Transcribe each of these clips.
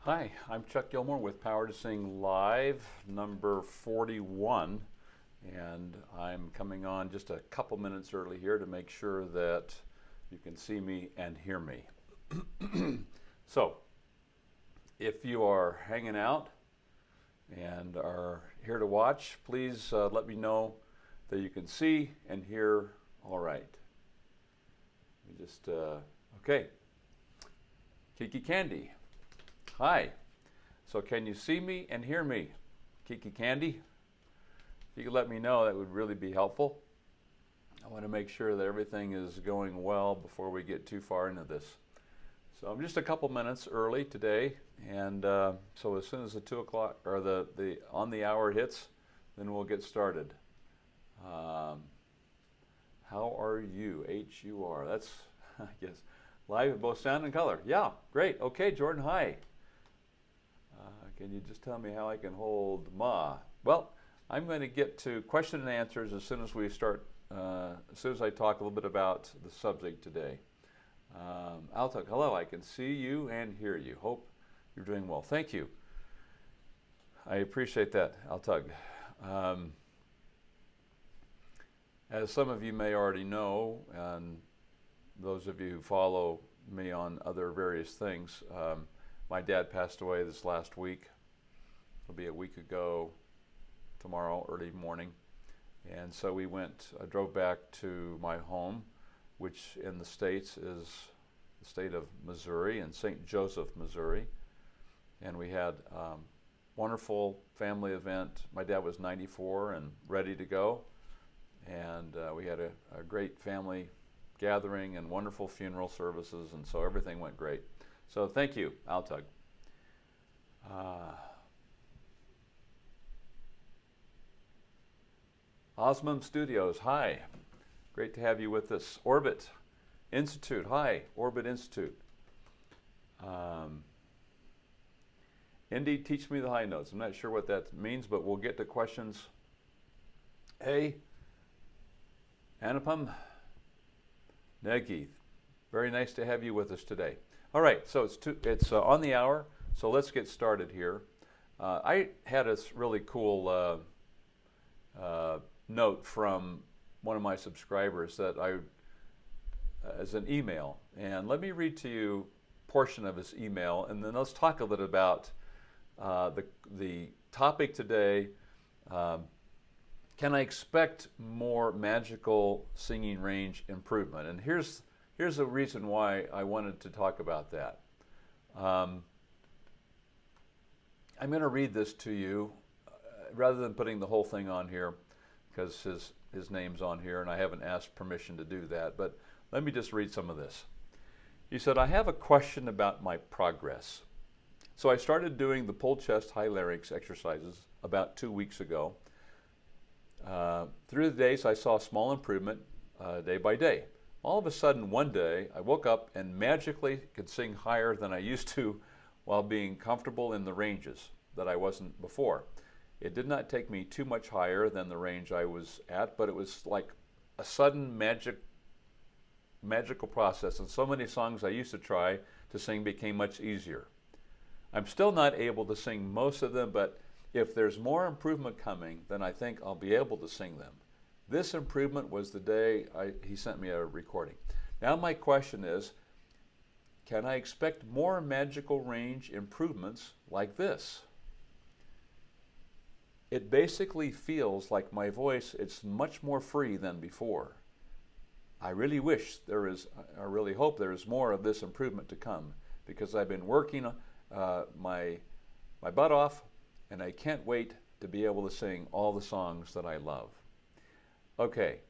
Hi, I'm Chuck Gilmore with Power to Sing Live, number 41, and I'm coming on just a couple minutes early here to make sure that you can see me and hear me. So, if you are hanging out and are here to watch, please let me know that you can see and hear all right. We just, okay. Kiki Candy. Hi. So can you see me and hear me? Kiki Candy? If you could let me know, that would really be helpful. I want to make sure that everything is going well before we get too far into this. So I'm just a couple minutes early today, and so as soon as the 2 o'clock or the on the hour hits, then we'll get started. How are you? H-U-R. That's, I guess, live in both sound and color. Yeah, great. Okay, Jordan, hi. Can you just tell me how I can hold ma? Well, I'm going to get to question and answers as soon as we start, as soon as I talk a little bit about the subject today. I'll talk. Hello, I can see you and hear you. Hope you're doing well. Thank you. I appreciate that, Altug. As some of you may already know, and those of you who follow me on other various things, my dad passed away this last week. It'll be a week ago tomorrow, early morning. And so we drove back to my home, which in the States is the state of Missouri, in St. Joseph, Missouri. And we had a wonderful family event. My dad was 94 and ready to go. And we had a great family gathering and wonderful funeral services, and so everything went great. So thank you, Altug. Osmum Studios, hi. Great to have you with us. Orbit Institute, hi. Orbit Institute. Indy, teach me the high notes. I'm not sure what that means, but we'll get to questions. Hey, Anupam Negi, very nice to have you with us today. All right, so it's on the hour, so let's get started here. I had a really cool note from one of my subscribers that as an email, and let me read to you a portion of his email, and then let's talk a little about the topic today. Can I expect more magical singing range improvement? And here's the reason why I wanted to talk about that. I'm going to read this to you rather than putting the whole thing on here, because his name's on here and I haven't asked permission to do that, but let me just read some of this. He said, I have a question about my progress. So I started doing the pull chest high larynx exercises about 2 weeks ago. Through the days I saw small improvement day by day. All of a sudden one day I woke up and magically could sing higher than I used to while being comfortable in the ranges that I wasn't before. It did not take me too much higher than the range I was at, but it was like a sudden magical process, and so many songs I used to try to sing became much easier. I'm still not able to sing most of them, but if there's more improvement coming, then I think I'll be able to sing them. This improvement was the day he sent me a recording. Now my question is, can I expect more magical range improvements like this? It basically feels like my voice, it's much more free than before. I really hope there is more of this improvement to come, because I've been working my butt off, and I can't wait to be able to sing all the songs that I love. Okay,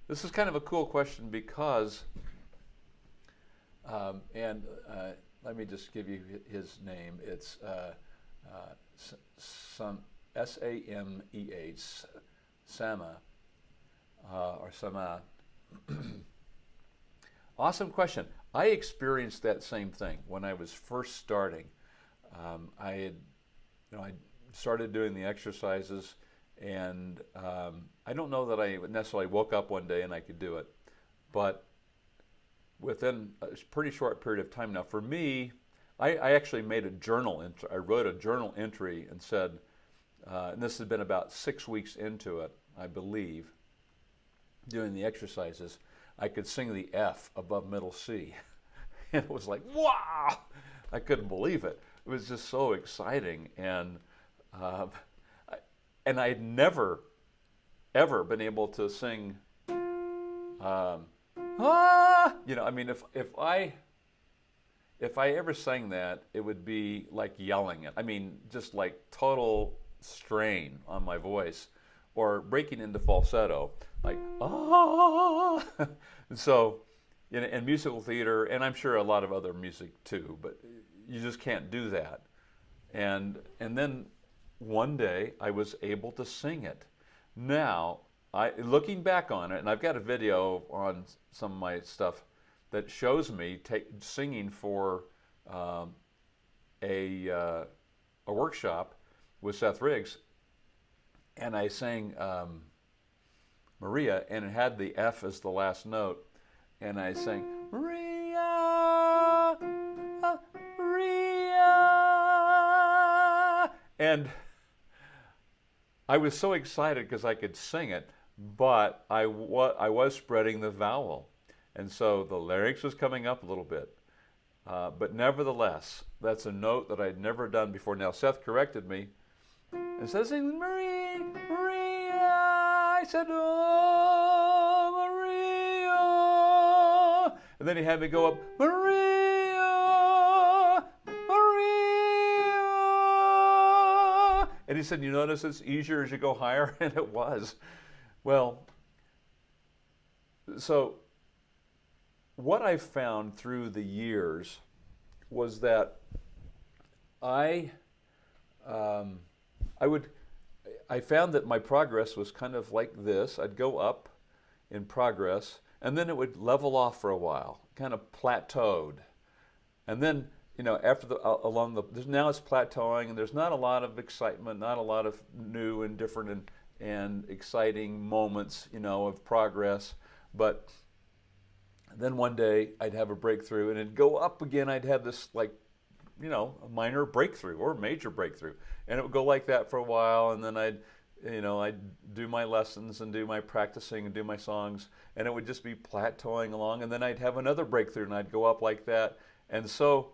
this is kind of a cool question because, let me just give you his name. It's S-A-M-E-H, Sama, or Sama. Awesome question. I experienced that same thing when I was first starting. I started doing the exercises, and I don't know that I necessarily woke up one day and I could do it, but within a pretty short period of time now, for me, I actually made a journal entry. I wrote a journal entry and said, and this had been about 6 weeks into it, I believe, doing the exercises, I could sing the F above middle C. And it was like, wow! I couldn't believe it. It was just so exciting. And I'd never, ever been able to sing, you know, I mean, if I ever sang that, it would be like yelling it. I mean, just like total strain on my voice, or breaking into falsetto, like ah. And so, in musical theater, and I'm sure a lot of other music too, but you just can't do that. And then one day I was able to sing it. Now, looking back on it, and I've got a video on some of my stuff that shows me singing for a workshop with Seth Riggs, and I sang Maria, and it had the F as the last note, and I sang Maria, Maria, and I was so excited because I could sing it, but I was spreading the vowel. And so the larynx was coming up a little bit. But nevertheless, that's a note that I'd never done before. Now, Seth corrected me. Instead of saying, Maria, Maria, I said, oh, Maria. And then he had me go up, Maria, Maria. And he said, you notice it's easier as you go higher? And it was. Well, so what I found through the years was that I found that my progress was kind of like this. I'd go up in progress, and then it would level off for a while, kind of plateaued. And then, you know, after now it's plateauing, and there's not a lot of excitement, not a lot of new and different and exciting moments, you know, of progress. But then one day I'd have a breakthrough, and it'd go up again. I'd have this, like, you know, a minor breakthrough or a major breakthrough, and it would go like that for a while. And then I'd do my lessons and do my practicing and do my songs, and it would just be plateauing along. And then I'd have another breakthrough, and I'd go up like that. And so,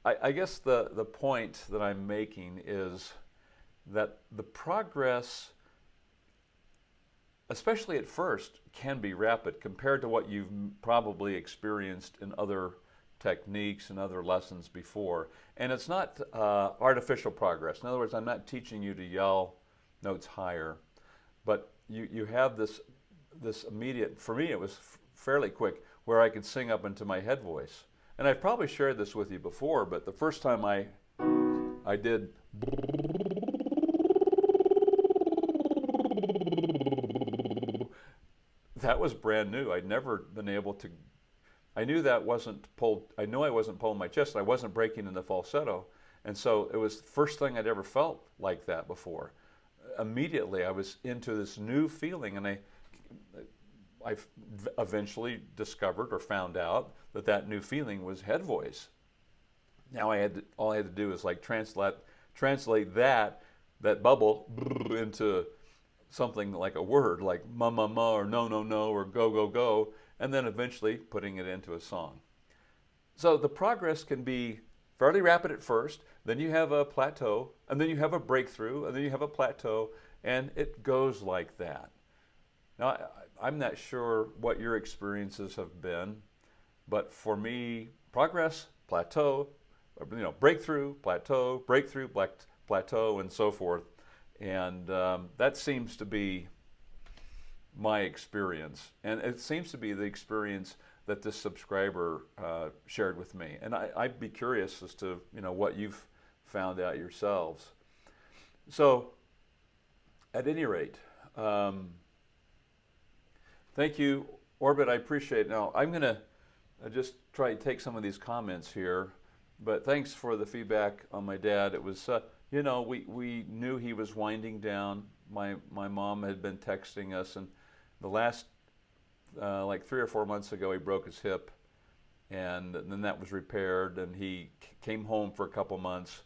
I guess the point that I'm making is that the progress, especially at first, can be rapid compared to what you've probably experienced in other techniques and other lessons before. And it's not artificial progress. In other words, I'm not teaching you to yell notes higher, but you have this immediate, for me it was fairly quick, where I could sing up into my head voice. And I've probably shared this with you before, but the first time I did that was brand new. I'd never been able to, I knew that wasn't pulled, I knew I wasn't pulling my chest, and I wasn't breaking in the falsetto. And so it was the first thing I'd ever felt like that before. Immediately I was into this new feeling, and I eventually discovered or found out that new feeling was head voice. Now all I had to do is like translate that bubble into something like a word, like ma ma ma, or no no no, or go go go, and then eventually putting it into a song. So the progress can be fairly rapid at first, then you have a plateau, and then you have a breakthrough, and then you have a plateau, and it goes like that. Now, I'm not sure what your experiences have been, but for me, progress, plateau, you know, breakthrough, plateau, breakthrough, plateau, and so forth. And that seems to be my experience. And it seems to be the experience that this subscriber shared with me. And I'd be curious as to, you know, what you've found out yourselves. So, at any rate, thank you, Orbit. I appreciate it. Now, I'm going to just try to take some of these comments here. But thanks for the feedback on my dad. It was, you know, we knew he was winding down. My mom had been texting us, and the last, like 3 or 4 months ago, he broke his hip. and then that was repaired, and he came home for a couple months,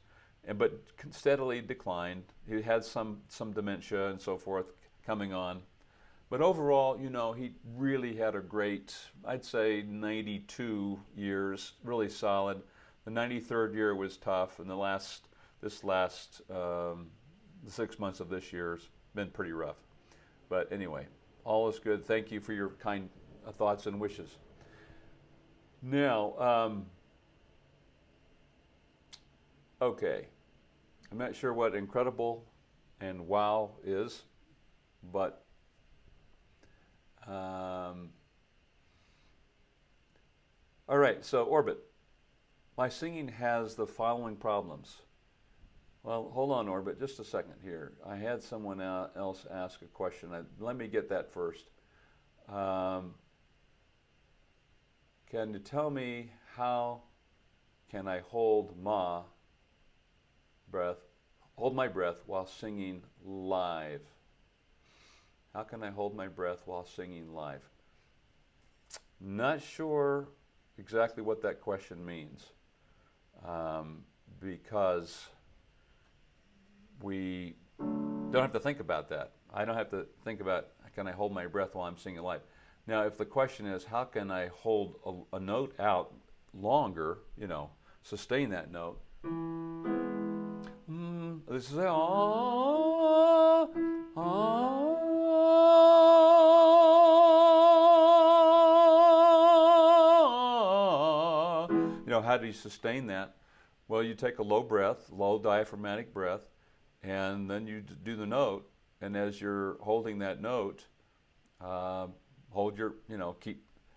but steadily declined. He had some dementia and so forth coming on. But overall, you know, he really had a great, I'd say 92 years, really solid. The 93rd year was tough, and the 6 months of this year's been pretty rough. But anyway, all is good. Thank you for your kind thoughts and wishes. Now, okay, I'm not sure what incredible and wow is, but all right, so Orbit, my singing has the following problems. Well, hold on, Orbit, just a second here. I had someone else ask a question. Let me get that first. Can you tell me how can I hold my breath while singing live? How can I hold my breath while singing live? Not sure exactly what that question means, because we don't have to think about that. I don't have to think about, can I hold my breath while I'm singing live? Now, if the question is, how can I hold a note out longer, you know, sustain that note? This is you know, how do you sustain that? Well, you take a low breath, low diaphragmatic breath, and then you do the note, and as you're holding that note, hold your, you know,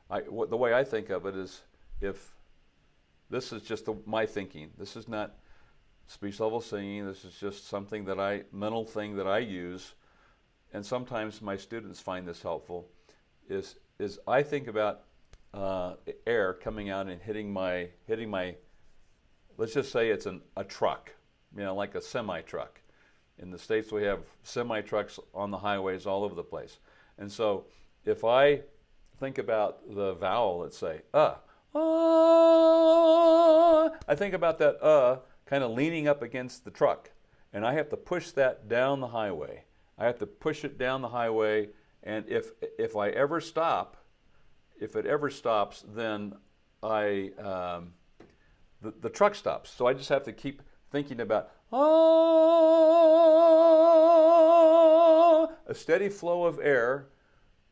the way I think of it is, if this is just my thinking, this is not speech level singing, this is just something that mental thing that I use, and sometimes my students find this helpful, is I think about air coming out and hitting my, let's just say it's a truck, you know, like a semi-truck. In the States we have semi-trucks on the highways all over the place. And so if I think about the vowel, let's say, I think about that kind of leaning up against the truck, and I have to push that down the highway. I have to push it down the highway, and if I ever stop, if it ever stops, then the truck stops. So I just have to keep thinking about a steady flow of air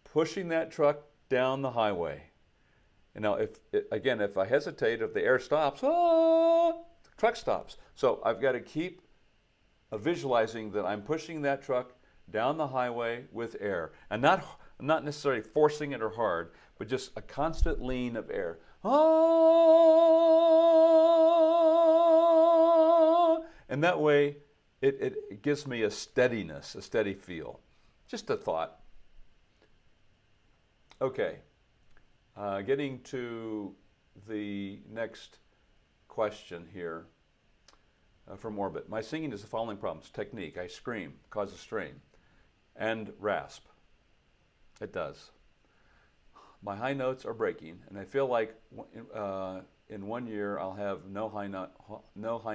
pushing that truck down the highway. And now, if I hesitate, if the air stops, the truck stops. So I've got to keep visualizing that I'm pushing that truck down the highway with air, and not necessarily forcing it or hard, but just a constant lean of air. And that way, it gives me a steadiness, a steady feel. Just a thought. Okay, getting to the next question here from Orbit. My singing is the following problems. Technique, I scream, causes strain, and rasp. It does. My high notes are breaking, and I feel like in 1 year I'll have no high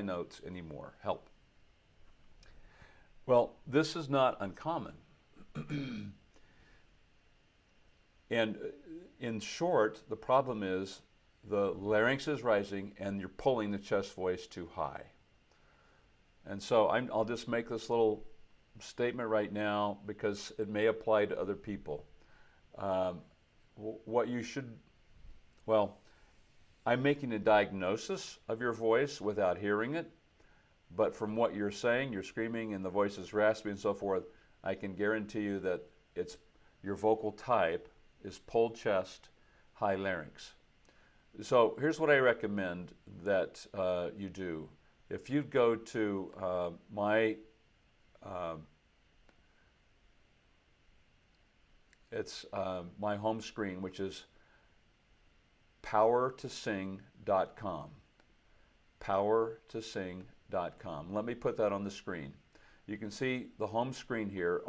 notes anymore. Help. Well, this is not uncommon. And in short, the problem is the larynx is rising and you're pulling the chest voice too high. And so I'll just make this little statement right now because it may apply to other people. What you should, well, I'm making a diagnosis of your voice without hearing it, but from what you're saying, you're screaming and the voice is raspy and so forth, I can guarantee you that your vocal type is pulled chest, high larynx. So here's what I recommend that you do. If you go to my home screen, which is powertosing.com. Powertosing.com. Let me put that on the screen. You can see the home screen here.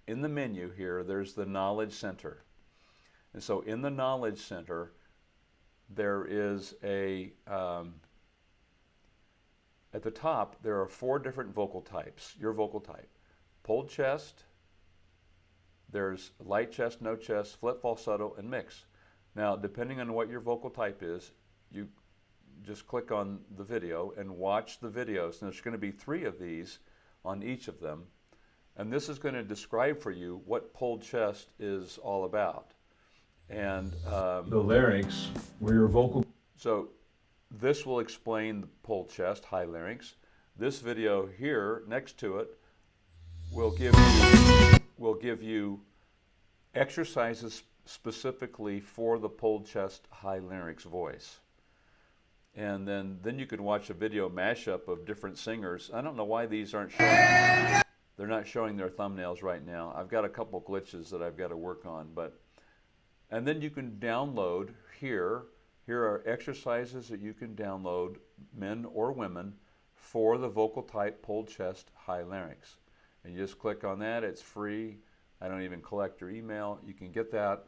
In the menu here, there's the Knowledge Center. And so in the Knowledge Center, there is at the top, there are 4 different vocal types, your vocal type. Pulled chest, there's light chest, no chest, flip falsetto, and mix. Now, depending on what your vocal type is, you just click on the video and watch the videos. And there's going to be 3 of these on each of them. And this is going to describe for you what pulled chest is all about. And the larynx, where your vocal... So this will explain the pulled chest, high larynx. This video here, next to it, will give you exercises specifically for the pulled chest, high larynx voice. And then you can watch a video mashup of different singers. I don't know why these aren't showing. They're not showing their thumbnails right now. I've got a couple glitches that I've got to work on. And then you can download here. Here are exercises that you can download, men or women, for the vocal type pulled chest, high larynx. And you just click on that. It's free. I don't even collect your email. You can get that.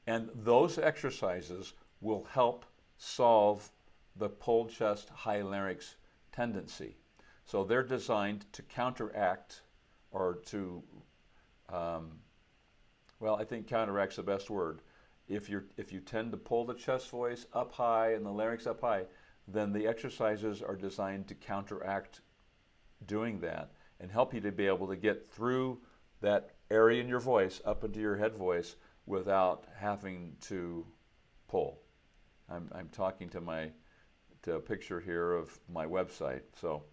And those exercises will help solve the pulled chest, high larynx tendency. So they're designed to counteract, or to, well, I think counteract's the best word. If you tend to pull the chest voice up high and the larynx up high, then the exercises are designed to counteract doing that and help you to be able to get through that area in your voice up into your head voice without having to pull. I'm talking to a picture here of my website. So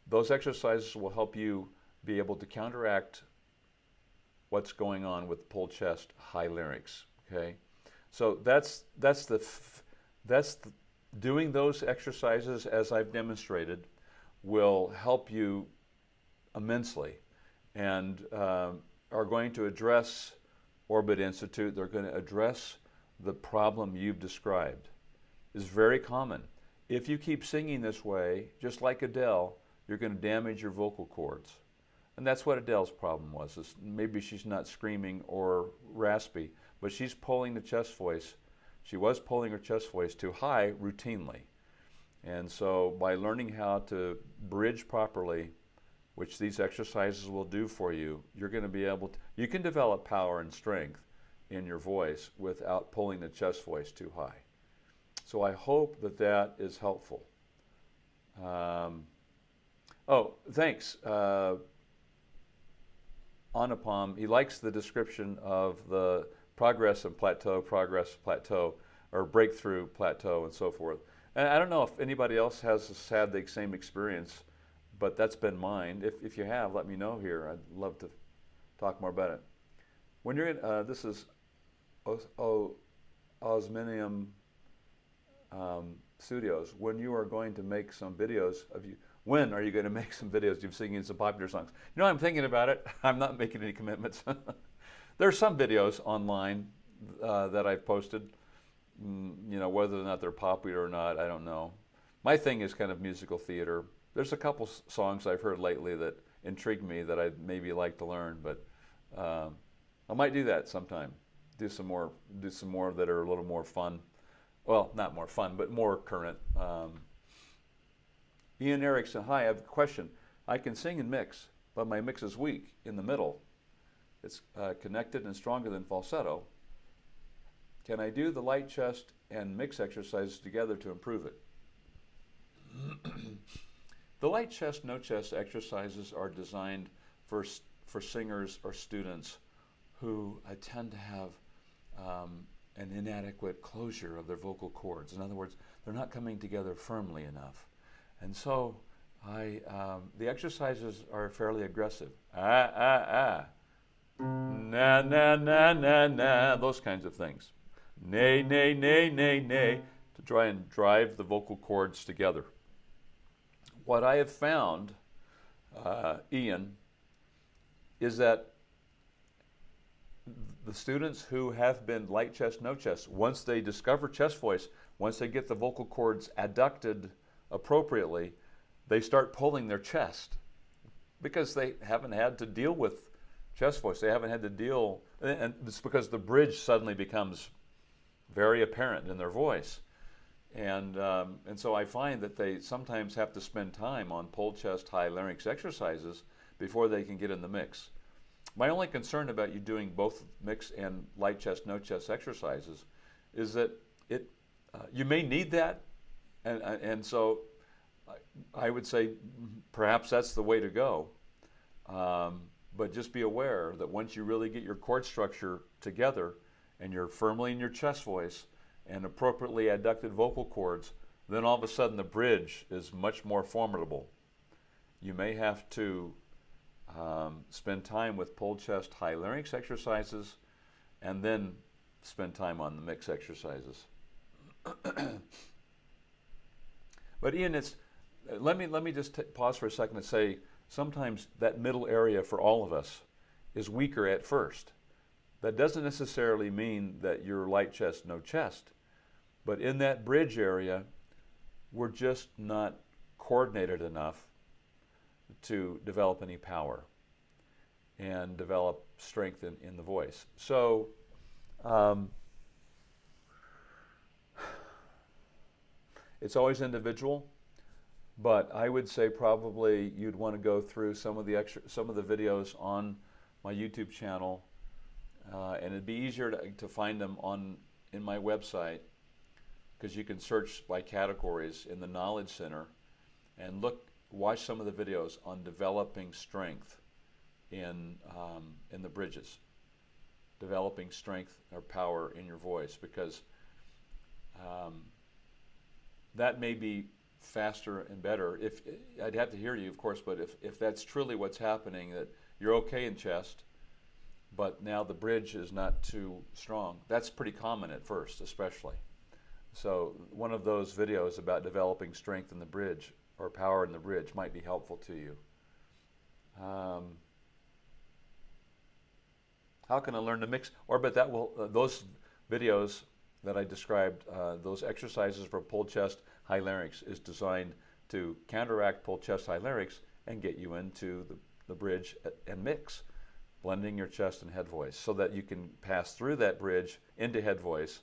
those exercises will help you be able to counteract what's going on with pulled chest, high larynx. Okay, so doing those exercises as I've demonstrated will help you immensely, and are going to address Orbit Institute. They're going to address the problem you've described. It's very common. If you keep singing this way, just like Adele, you're going to damage your vocal cords. And that's what Adele's problem was. Is maybe she's not screaming or raspy, but she's pulling the chest voice. She was pulling her chest voice too high routinely. And so by learning how to bridge properly, which these exercises will do for you, you're going to be able to, you can develop power and strength in your voice without pulling the chest voice too high. So I hope that that is helpful. Oh, thanks. Anupam, he likes the description of the progress and plateau, or breakthrough, plateau, and so forth. And I don't know if anybody else has had the same experience, but that's been mine. If you have, let me know here. I'd love to talk more about it. When you're in, this is Osminium Studios. When you are going to make some videos of you, when are you going to make some videos of singing some popular songs? You know, I'm thinking about it. I'm not making any commitments. There's some videos online that I've posted. You know, whether or not they're popular or not, I don't know. My thing is kind of musical theater. There's a couple songs I've heard lately that intrigue me that I'd maybe like to learn, but I might do that sometime. Do some more that are a little more fun. Well, not more fun, but more current. Ian Erickson, hi, I have a question. I can sing and mix, but my mix is weak in the middle. It's connected and stronger than falsetto. Can I do the light chest and mix exercises together to improve it? The light chest, no chest exercises are designed for singers or students who tend to have an inadequate closure of their vocal cords. In other words, they're not coming together firmly enough. And so the exercises are fairly aggressive. Na, na, na, na, na, those kinds of things. Nay, nay, nay, nay, nay, to try and drive the vocal cords together. What I have found, Ian, is that the students who have been light chest, no chest, once they discover chest voice, once they get the vocal cords adducted appropriately, they start pulling their chest because they haven't had to deal with chest voice. They haven't had to deal, and it's because the bridge suddenly becomes very apparent in their voice. And so I find that they sometimes have to spend time on pulled chest, high larynx exercises before they can get in the mix. My only concern about you doing both mix and light chest, no chest exercises is that you may need that, and so I would say perhaps that's the way to go. But just be aware that once you really get your chord structure together and you're firmly in your chest voice and appropriately adducted vocal cords, then all of a sudden the bridge is much more formidable. You may have to spend time with pulled chest, high larynx exercises, and then spend time on the mix exercises. But Ian, let me just pause for a second and say sometimes that middle area for all of us is weaker at first. That doesn't necessarily mean that you're light chest, no chest, but in that bridge area, we're just not coordinated enough to develop any power and develop strength in the voice. So it's always individual, but I would say probably you'd want to go through some of the videos on my YouTube channel, and it'd be easier to find them in my website, because you can search by categories in the Knowledge Center and watch some of the videos on developing strength in the bridges, developing strength or power in your voice, because that may be faster and better. If I'd have to hear you, of course, but if that's truly what's happening, that you're okay in chest, but now the bridge is not too strong, that's pretty common at first, especially. So one of those videos about developing strength in the bridge or power in the bridge might be helpful to you. How can I learn to mix? But that will those videos that I described, those exercises for pulled chest, high larynx, is designed to counteract pulled chest, high larynx and get you into the bridge and mix, blending your chest and head voice, so that you can pass through that bridge into head voice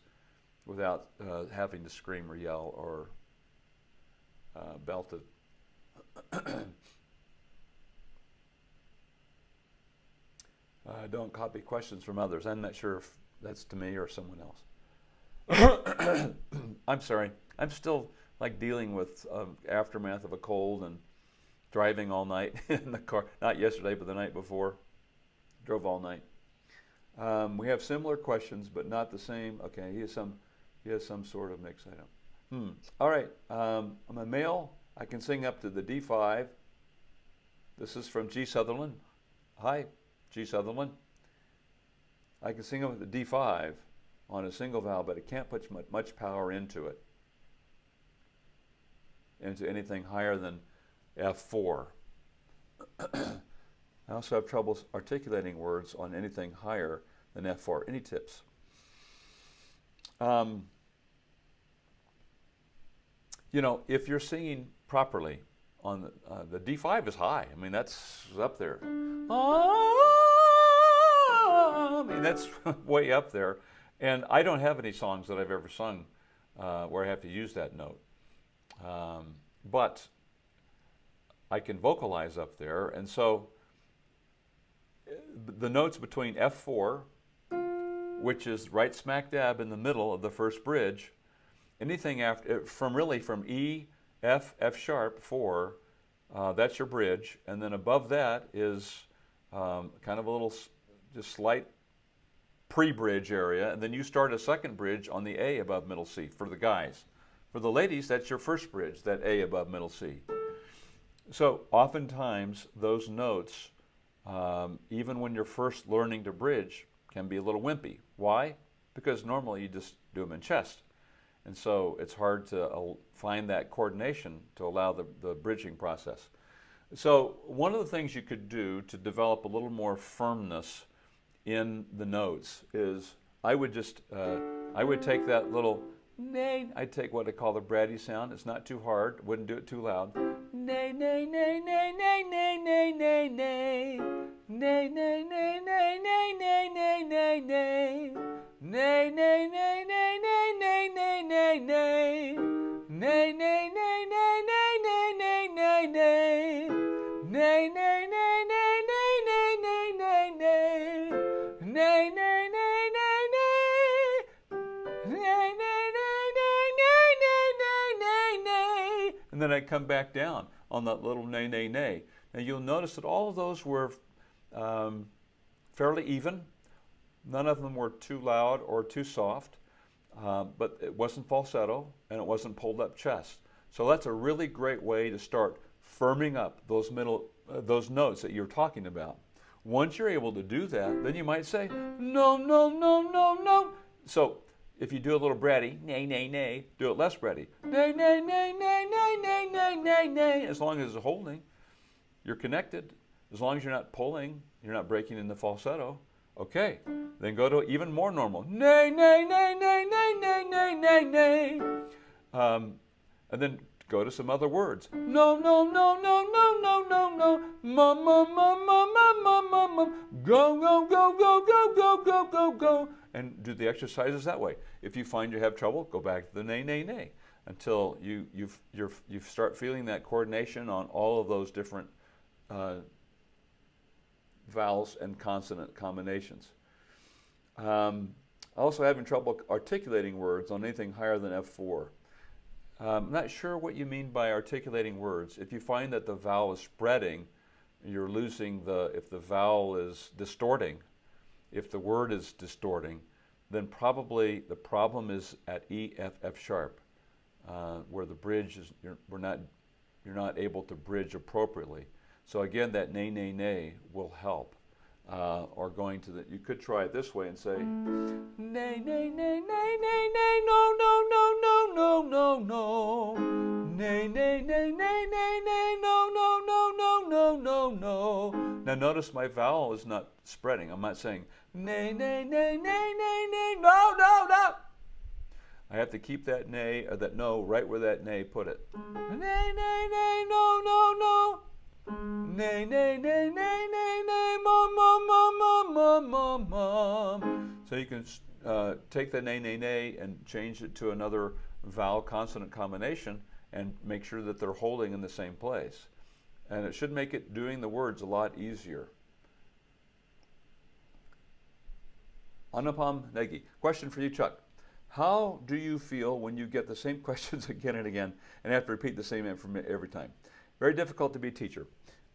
without having to scream or yell or belt it. Don't copy questions from others. I'm not sure if that's to me or someone else. I'm sorry. I'm still dealing with aftermath of a cold and driving all night in the car. Not yesterday, but the night before. Drove all night. We have similar questions, but not the same. Okay, he has some sort of mix item. All right. I'm a male. I can sing up to the D5. This is from G. Sutherland. Hi, G. Sutherland. I can sing up to the D5 on a single vowel, but I can't put much power into it, into anything higher than F4. I also have trouble articulating words on anything higher than F4. Any tips? If you're singing properly on the D5 is high. I mean, that's up there. I mean, that's way up there. And I don't have any songs that I've ever sung where I have to use that note. But I can vocalize up there. And so the notes between F4, which is right smack dab in the middle of the first bridge, anything after, from E, F, F sharp, 4, that's your bridge. And then above that is kind of a little, just slight pre-bridge area. And then you start a second bridge on the A above middle C for the guys. For the ladies, that's your first bridge, that A above middle C. So oftentimes those notes, even when you're first learning to bridge, can be a little wimpy. Why? Because normally you just do them in chest. And so it's hard to find that coordination to allow the bridging process. So one of the things you could do to develop a little more firmness in the notes is I would take that little, I'd take what I call the bratty sound. It's not too hard, wouldn't do it too loud. nay, nay, nay, nay, nay, nay, nay, nay, nay. Nay, nay, nay, nay, nay, nay, nay, nay, nay. Nay, nay, nay, nay, nay, nay, nay, nay, nay. Nay, nay, nay, nay, nay, nay, nay, nay, nay. Nay, nay, nay, nay, nay, nay, nay, nay, nay. Nay, nay, nay, nay, nay. Nay, nay, nay, nay, nay, nay, nay, nay, nay. And then I come back down on that little nay, nay, nay. And you'll notice that all of those were fairly even. None of them were too loud or too soft, but it wasn't falsetto and it wasn't pulled up chest. So that's a really great way to start firming up those those notes that you're talking about. Once you're able to do that, then you might say, no, no, no, no, no. So if you do a little bratty, nay, nay, nay, do it less bratty. Nay, nay, nay, nay, nay, nay, nay, nay, nay. As long as it's holding, you're connected. As long as you're not pulling, you're not breaking in the falsetto. Okay, then go to even more normal. Nay, nay, nay, nay, nay, nay, nay, nay, nay. And then go to some other words. No, no, no, no, no, no, no, no. Ma, ma, ma, ma, ma, ma, ma, ma. Go, go, go, go, go, go, go, go, go. And do the exercises that way. If you find you have trouble, go back to the nay, nay, nay until you start feeling that coordination on all of those different vowels and consonant combinations. Also having trouble articulating words on anything higher than F4. I'm not sure what you mean by articulating words. If you find that the vowel is spreading, you're losing if the vowel is distorting, if the word is distorting, then probably the problem is at E, F, F sharp, where the bridge is, you're not able to bridge appropriately. So again, that nay, nay, nay will help. Or going to you could try it this way and say, nay, nay, nay, nay, nay, nay, no, no, no, no, no, no, no. Nay, nay, nay, nay, nay, nay, no, no, no, no, no, no, no. Now notice my vowel is not spreading. I'm not saying nay, nay, nay, nay, nay, nay, no, no, no. I have to keep that nay or that no right where that nay put it. Nay, nay, nay, no, no, no. Nay, nay, nay, nay, nay, nay, mom, mom, mom, mom, mom, mom, mom. So you can take the nay, nay, nay and change it to another vowel consonant combination and make sure that they're holding in the same place. And it should make it doing the words a lot easier. Anupam Negi. Question for you, Chuck. How do you feel when you get the same questions again and again and have to repeat the same information every time? Very difficult to be a teacher.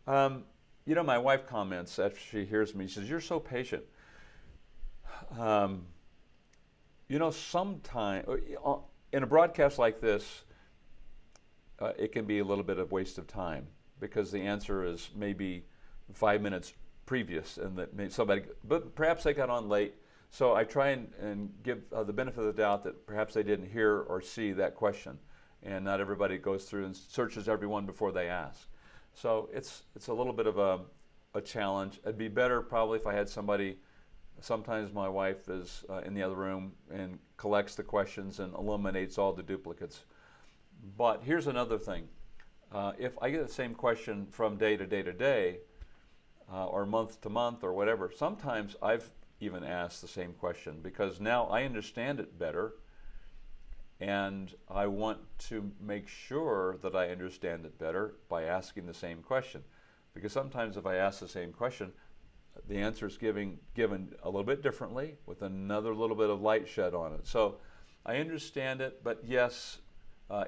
You know, my wife comments after she hears me, she says, you're so patient. You know, sometimes, in a broadcast like this, it can be a little bit of waste of time because the answer is maybe 5 minutes previous and that maybe somebody, but perhaps they got on late. So I try and give the benefit of the doubt that perhaps they didn't hear or see that question. And not everybody goes through and searches everyone before they ask. So it's a little bit of a challenge. It'd be better probably if I had somebody, sometimes my wife is in the other room and collects the questions and eliminates all the duplicates. But here's another thing. If I get the same question from day to day to day, or month to month or whatever, sometimes I've even asked the same question because now I understand it better. And I want to make sure that I understand it better by asking the same question. Because sometimes if I ask the same question, the answer is given a little bit differently with another little bit of light shed on it. So I understand it, but yes,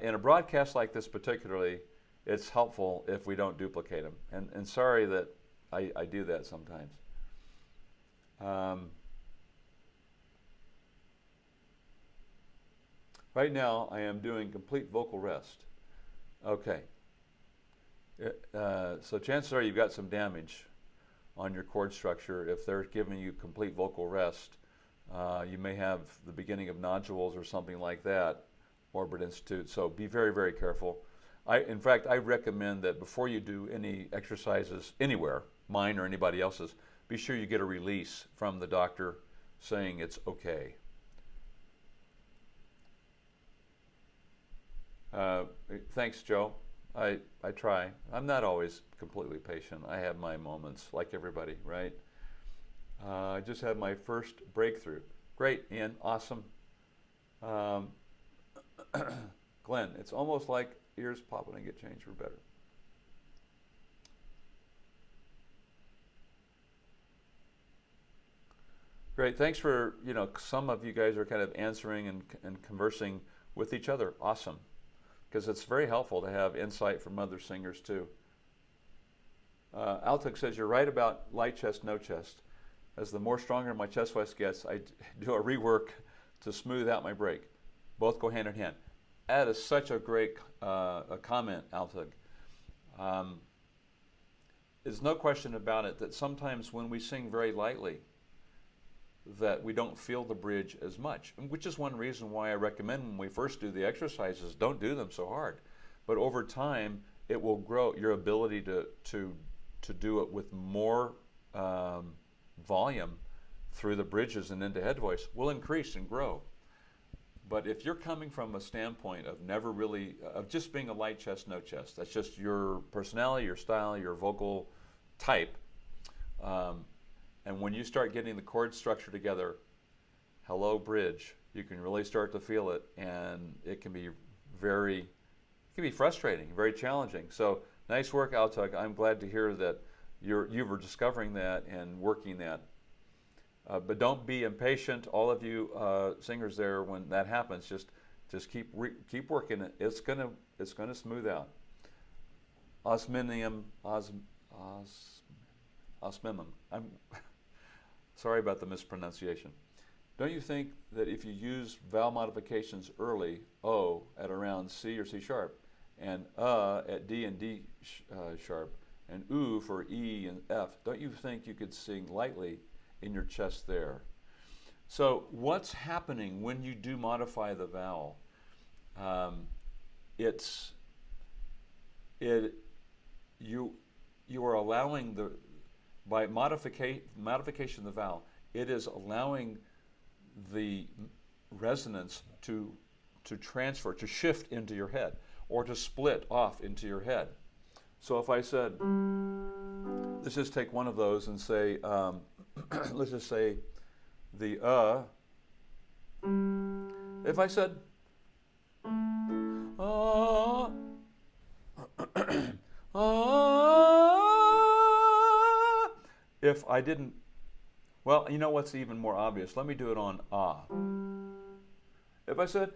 in a broadcast like this particularly, it's helpful if we don't duplicate them. And sorry that I do that sometimes. Right now, I am doing complete vocal rest. Okay. So chances are you've got some damage on your chord structure. If they're giving you complete vocal rest, you may have the beginning of nodules or something like that, Orbit Institute. So be very, very careful. In fact, I recommend that before you do any exercises anywhere, mine or anybody else's, be sure you get a release from the doctor saying it's okay. Thanks, Joe. I try. I'm not always completely patient. I have my moments, like everybody, right? I just had my first breakthrough. Great, Ian, awesome. Um, Glenn, it's almost like ears pop when I get changed for better. Great, thanks for, some of you guys are kind of answering and conversing with each other. Awesome, because it's very helpful to have insight from other singers too. Altuk says, you're right about light chest, no chest. As the more stronger my chest voice gets, I do a rework to smooth out my break. Both go hand in hand. That is such a great a comment, Altuk. There's no question about it that sometimes when we sing very lightly, that we don't feel the bridge as much, which is one reason why I recommend when we first do the exercises, don't do them so hard. But over time, it will grow. Your ability to do it with more volume through the bridges and into head voice will increase and grow. But if you're coming from a standpoint of never really, of just being a light chest, no chest, that's just your personality, your style, your vocal type, and when you start getting the chord structure together, hello bridge, you can really start to feel it, and it can be frustrating, very challenging. So nice work, Altuk. I'm glad to hear that you were discovering that and working that. But don't be impatient, all of you singers there. When that happens, just keep working it. It's gonna smooth out. Osminium. I'm sorry about the mispronunciation. Don't you think that if you use vowel modifications early, O at around C or C sharp, and at D and D sharp, and U for E and F, don't you think you could sing lightly in your chest there? So what's happening when you do modify the vowel? You are allowing by modification of the vowel, it is allowing the resonance to transfer, to shift into your head, or to split off into your head. So if I said, let's just take one of those and say, let's just say the if I said if I didn't, well, you know what's even more obvious? Let me do it on ah. If I said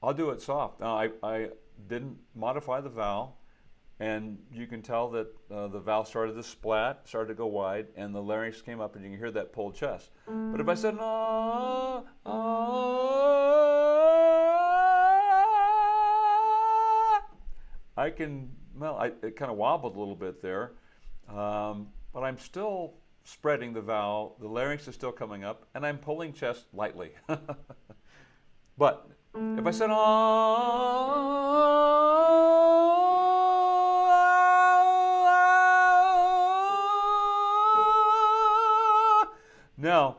I'll do it soft. Now, I didn't modify the vowel, and you can tell that the vowel started to splat, started to go wide, and the larynx came up, and you can hear that pulled chest. But if I said I can, well, it kind of wobbled a little bit there, but I'm still spreading the vowel, the larynx is still coming up, and I'm pulling chest lightly. But if I said now,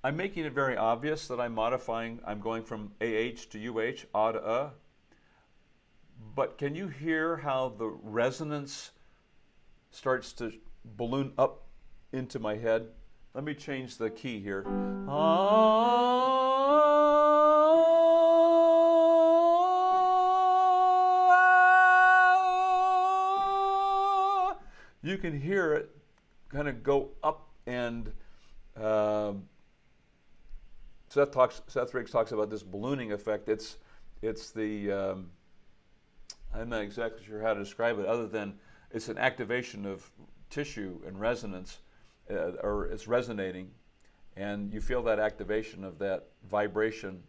I'm making it very obvious that I'm modifying, I'm going from AH to UH, ah to But can you hear how the resonance starts to balloon up into my head? Let me change the key here. You can hear it kind of go up, and Seth Riggs talks about this ballooning effect. It's the I'm not exactly sure how to describe it, other than it's an activation of tissue and resonance, or it's resonating, and you feel that activation of that vibration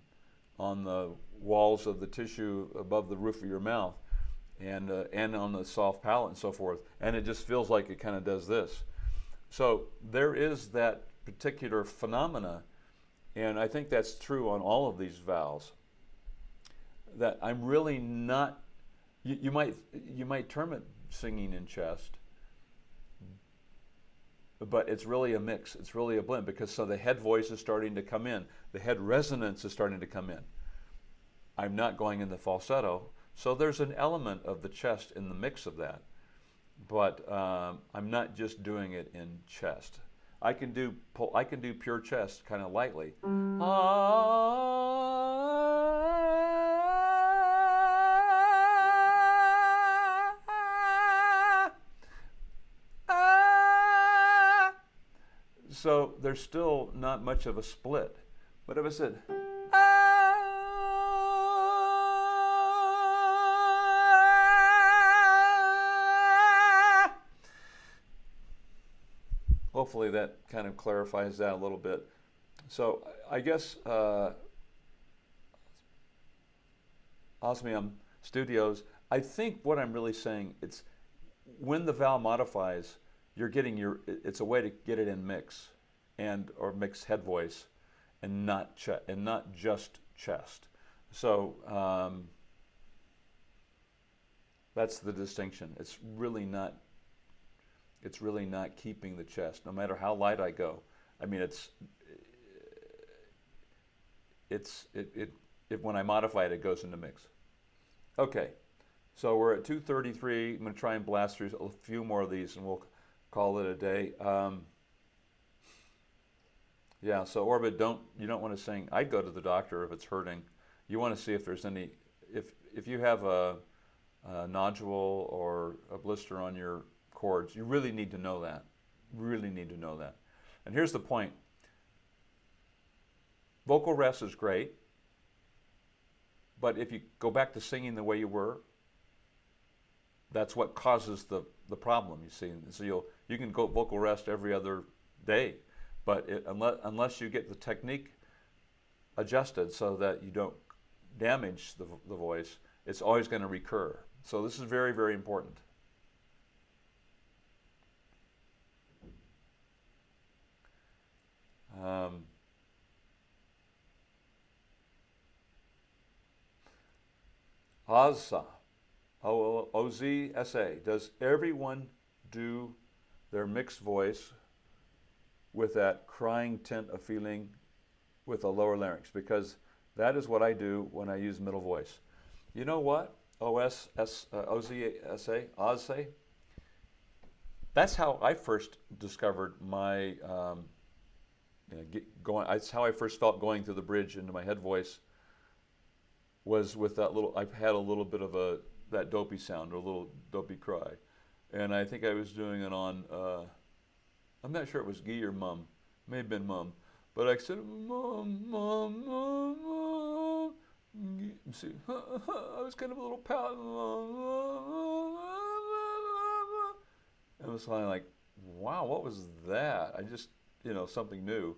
on the walls of the tissue above the roof of your mouth, and on the soft palate and so forth, and it just feels like it kind of does this. So there is that particular phenomena, and I think that's true on all of these vowels, that I'm really not, you might term it singing in chest, but it's really a mix. It's really a blend because so the head voice is starting to come in. The head resonance is starting to come in. I'm not going in the falsetto. So there's an element of the chest in the mix of that. But I'm not just doing it in chest. I can do pure chest kind of lightly. So there's still not much of a split. But if I said, hopefully that kind of clarifies that a little bit. So I guess Osmium Studios, I think what I'm really saying, it's when the vowel modifies, you're getting it's a way to get it in mix or mix head voice and not just chest. So that's the distinction. It's really not keeping the chest, no matter how light I go. I mean, when I modify it, it goes into mix. Okay, so we're at 2:33. I'm going to try and blast through a few more of these, and we'll call it a day. Yeah. So Orbit, you don't want to sing. I'd go to the doctor if it's hurting. You want to see if there's any, if you have a nodule or a blister on your chords, you really need to know that. Really need to know that. And here's the point. Vocal rest is great, but if you go back to singing the way you were, that's what causes the problem, you see. So you can go vocal rest every other day, but unless you get the technique adjusted so that you don't damage the voice, it's always going to recur. So this is very, very important. Ozsa, O-Z-S-A, does everyone do their mixed voice with that crying tint of feeling with a lower larynx? Because that is what I do when I use middle voice. You know what? O-Z-S-A, Ozsa, that's how I first discovered my, that's how I first felt going through the bridge into my head voice, was with that little, I've had a little bit of that dopey sound, or a little dopey cry. And I think I was doing it on, I'm not sure it was Gee or Mum, may have been Mum, but I said, Mum, Mum, Mum, Mum. See, I was kind of a little pout. It was kind of like, wow, what was that? I just, something new.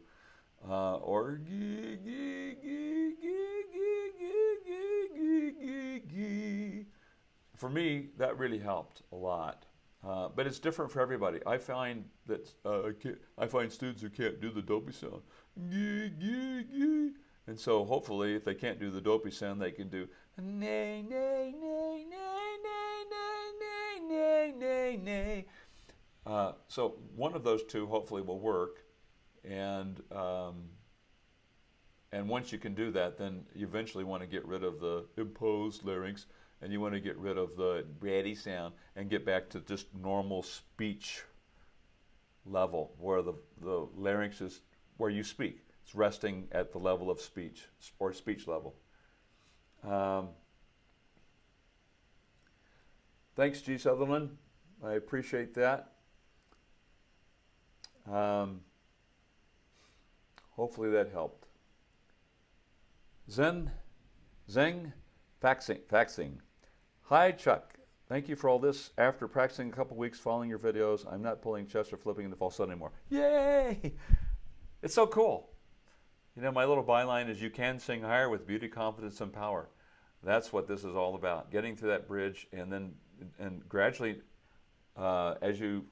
Or gee, gee, gee, gee, gee, gee, gee, gee, gee. For me, that really helped a lot. But it's different for everybody. I find that I find students who can't do the dopey sound. Gee, gee, gee. And so hopefully, if they can't do the dopey sound, they can do nay, nay, nay, nay, nay, nay, nay, nay, nay. So one of those two hopefully will work. And once you can do that, then you eventually want to get rid of the imposed larynx, and you want to get rid of the bratty sound and get back to just normal speech level, where the larynx is where you speak. It's resting at the level of speech, or speech level. Thanks, G. Sutherland. I appreciate that. Hopefully that helped. Zeng, faxing. Hi, Chuck. Thank you for all this. After practicing a couple weeks following your videos, I'm not pulling chest or flipping into falsetto anymore. Yay! It's so cool. My little byline is, you can sing higher with beauty, confidence, and power. That's what this is all about. Getting to that bridge, and gradually, as you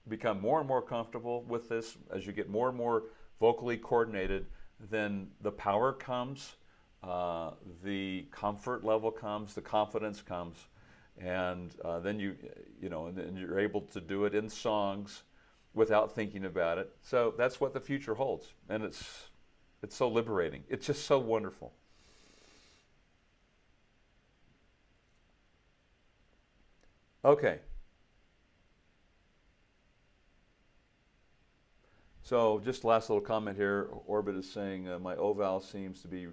become more and more comfortable with this, as you get more and more vocally coordinated, then the power comes, the comfort level comes, the confidence comes, and then and you're able to do it in songs without thinking about it. So that's what the future holds, and it's so liberating. It's just so wonderful. Okay. So just last little comment here. Orbit is saying my O vowel seems to be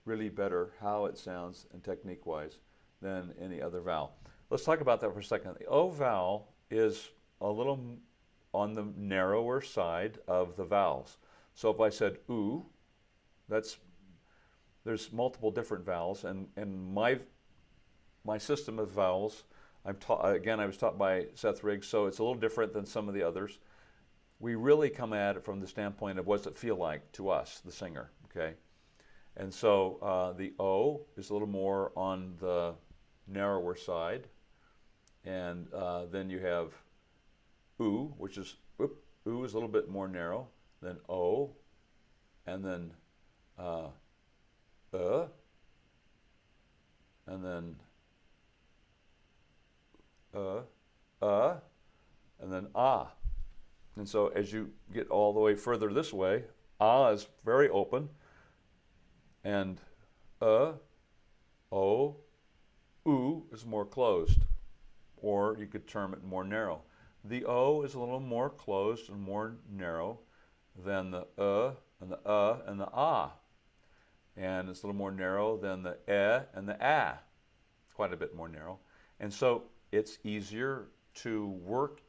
really better how it sounds and technique-wise than any other vowel. Let's talk about that for a second. The O vowel is a little on the narrower side of the vowels. So if I said oo, there's multiple different vowels, and my system of vowels, again, I was taught by Seth Riggs, so it's a little different than some of the others. We really come at it from the standpoint of what does it feel like to us, the singer, okay? And so the O is a little more on the narrower side, and then you have oo, which is, oo is a little bit more narrow, then O, and then and then and then ah. And so as you get all the way further this way, ah is very open, and o, oo is more closed, or you could term it more narrow. The O is a little more closed and more narrow than the and the and the ah. And it's a little more narrow than the and the ah. It's quite a bit more narrow. And so it's easier to work,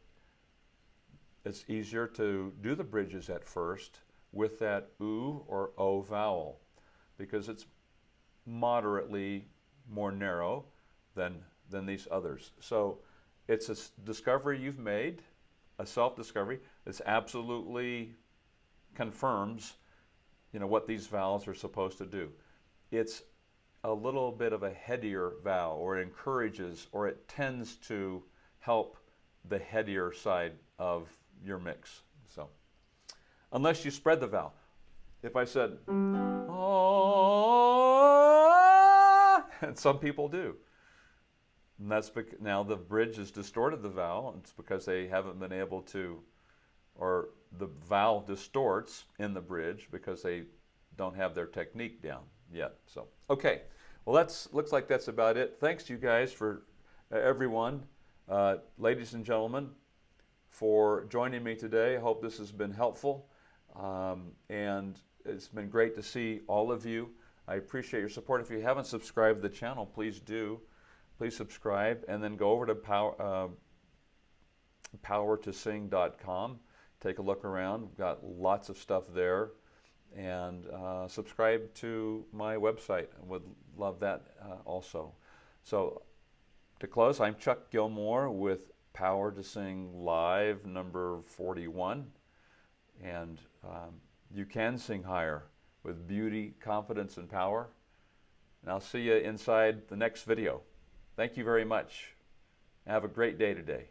it's easier to do the bridges at first with that oo or O vowel, because it's moderately more narrow than these others. So it's a discovery you've made, a self-discovery. This absolutely confirms, you know, what these vowels are supposed to do. It's a little bit of a headier vowel, or it encourages, or it tends to help the headier side of your mix. So, unless you spread the vowel. If I said, oh, and some people do. And that's because now the bridge has distorted the vowel. It's because they haven't been able to, or the vowel distorts in the bridge because they don't have their technique down yet. So, okay. Well, looks like that's about it. Thanks to you guys for everyone, ladies and gentlemen, for joining me today. I hope this has been helpful, and it's been great to see all of you. I appreciate your support. If you haven't subscribed to the channel, please do. Please subscribe, and then go over to powertosing.com. Take a look around. We've got lots of stuff there. And subscribe to my website. I would love that also. So to close, I'm Chuck Gilmore with Power to Sing Live number 41. And you can sing higher with beauty, confidence, and power. And I'll see you inside the next video. Thank you very much. Have a great day today.